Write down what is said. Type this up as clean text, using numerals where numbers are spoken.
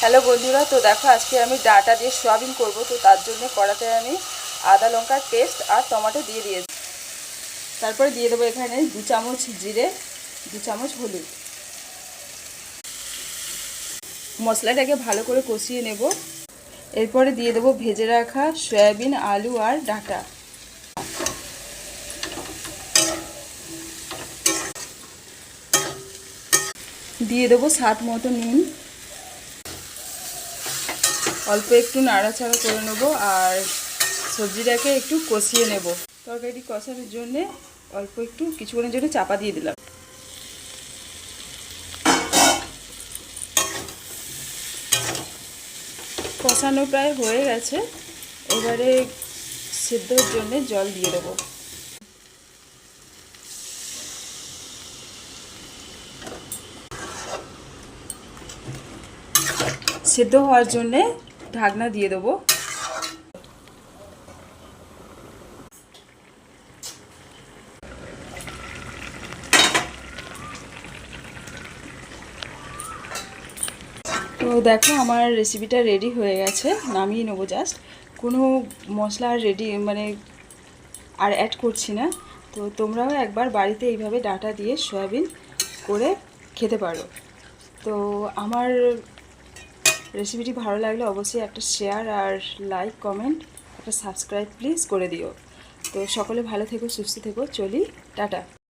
Hello বন্ধুরা, তো দেখো আজকে আমি ডাটা দিয়ে সোয়াবিন করব। তো তার জন্য কড়াতে আমি আদা লঙ্কার পেস্ট আর টমেটো দিয়ে দিয়েছি। তারপরে দিয়ে দেবো এখানে 2 চামচ জিরে, 2 চামচ হলুদ। মশলাটাকে ভালো করে কষিয়ে নেব। এরপরে দিয়ে দেবো ভেজে রাখা সয়াবিন, আলু আর ডাটা। দিয়ে দেবো স্বাদ মতো নুন। অল্প একটু নাড়াচাড়া করে নেব আর সবজিটাকে একটু কষিয়ে নেব। তরকারিটি কষানোর জন্যে অল্প একটু কিছুক্ষণের জন্য চাপা দিয়ে দিলাম। কষানো প্রায় হয়ে গেছে, এবারে সেদ্ধর জন্য জল দিয়ে দেবো। সেদ্ধ হওয়ার জন্যে ঢাকনা দিয়ে দেবো। তো দেখো আমার রেসিপিটা রেডি হয়ে গেছে, নামিয়ে নেবো জাস্ট। কোনো মশলা আর অ্যাড করছি না। তো তোমরাও একবার বাড়িতে এইভাবে ডাটা দিয়ে সয়াবিন করে খেতে পারো। তো আমার রেসিপিটি ভালো লাগলে অবশ্যই একটা শেয়ার আর লাইক, কমেন্ট, একটা সাবস্ক্রাইব প্লিজ করে দিও। তো সকলে ভালো থেকো, সুস্থ থেকো, চলি, টাটা।